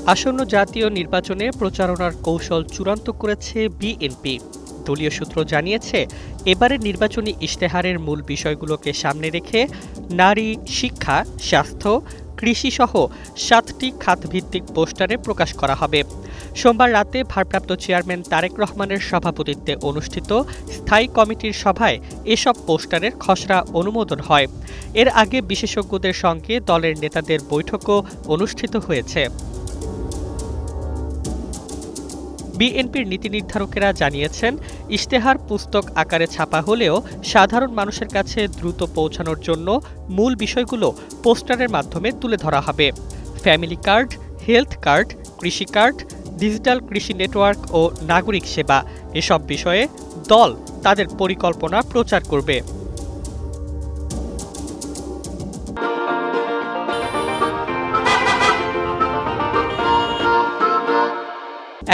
আসন্ন জাতীয় নির্বাচনে প্রচারণার কৌশল চূড়ান্ত করেছে বিএনপি। দলীয় সূত্র জানিয়েছে, এবারের নির্বাচনী ইশতেহারের মূল বিষয়গুলোকে সামনে রেখে নারী, শিক্ষা, স্বাস্থ্য, কৃষিসহ ৭টি খাতভিত্তিক পোস্টারে প্রকাশ করা হবে। সোমবার রাতে ভারপ্রাপ্ত চেয়ারম্যান তারেক রহমানের সভাপতিত্বে অনুষ্ঠিত স্থায়ী কমিটির সভায় এসব পোস্টারের খসড়া অনুমোদন হয়। এর আগে বিশেষজ্ঞদের সঙ্গে দলের নেতাদের বৈঠকও অনুষ্ঠিত হয়েছে। বিএনপির নীতি নির্ধারকেরা জানিয়েছেন, ইশতেহার পুস্তক আকারে ছাপা হলেও সাধারণ মানুষের কাছে দ্রুত পৌঁছানোর জন্য মূল বিষয়গুলো পোস্টারের মাধ্যমে তুলে ধরা হবে। ফ্যামিলি কার্ড, হেলথ কার্ড, কৃষি কার্ড, ডিজিটাল কৃষি নেটওয়ার্ক ও নাগরিক সেবা এসব বিষয়ে দল তাদের পরিকল্পনা প্রচার করবে।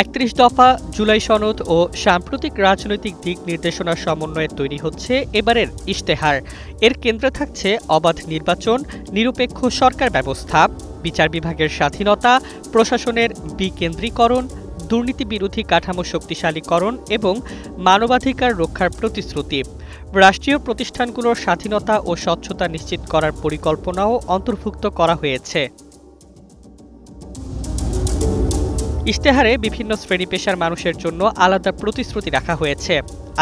৩১ দফা, জুলাই সনদ ও সাম্প্রতিক রাজনৈতিক দিক নির্দেশনার সমন্বয়ে তৈরি হচ্ছে এবারের ইশতেহার। এর কেন্দ্রে থাকছে অবাধ নির্বাচন, নিরপেক্ষ সরকার ব্যবস্থা, বিচার বিভাগের স্বাধীনতা, প্রশাসনের বিকেন্দ্রীকরণ, দুর্নীতি বিরোধী কাঠামো শক্তিশালীকরণ এবং মানবাধিকার রক্ষার প্রতিশ্রুতি। রাষ্ট্রীয় প্রতিষ্ঠানগুলোর স্বাধীনতা ও স্বচ্ছতা নিশ্চিত করার পরিকল্পনাও অন্তর্ভুক্ত করা হয়েছে। ইশতেহারে বিভিন্ন শ্রেণী পেশার মানুষের জন্য আলাদা প্রতিশ্রুতি রাখা হয়েছে।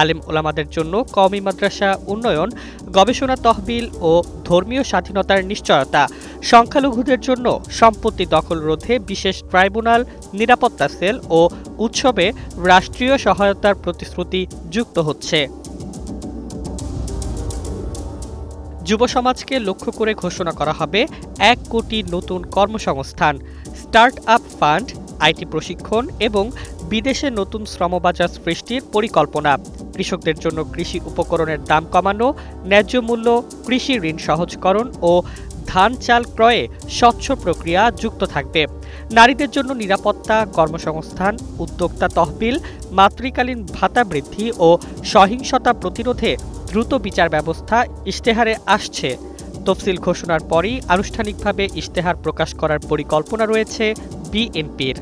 আলেম ওলামাদের জন্য কওমি মাদ্রাসা উন্নয়ন, গবেষণা তহবিল ও ধর্মীয় স্বাধীনতার নিশ্চয়তা, সংখ্যালঘুদের জন্য সম্পত্তি দখল রোধে বিশেষ ট্রাইব্যুনাল, নিরাপত্তা সেল ও উৎসবে রাষ্ট্রীয় সহায়তার প্রতিশ্রুতি যুক্ত হচ্ছে। যুব সমাজকে লক্ষ্য করে ঘোষণা করা হবে ১ কোটি নতুন কর্মসংস্থান, স্টার্ট আপ ফান্ড, আইটি প্রশিক্ষণ এবং বিদেশে নতুন শ্রমবাজার সৃষ্টির পরিকল্পনা। কৃষকদের জন্য কৃষি উপকরণের দাম কমানো, ন্যায্য মূল্য কৃষি ঋণ সহজকরণ ও ধান চাল ক্রয়ে স্বচ্ছ প্রক্রিয়া যুক্ত থাকবে। নারীদের জন্য নিরাপত্তা, কর্মসংস্থান, উদ্যোক্তা তহবিল, মাতৃকালীন ভাতা বৃদ্ধি ও সহিংসতা প্রতিরোধে দ্রুত বিচার ব্যবস্থা ইশতেহারে আসছে। তফসিল ঘোষণার পরই আনুষ্ঠানিকভাবে ইশতেহার প্রকাশ করার পরিকল্পনা রয়েছে বিএনপির।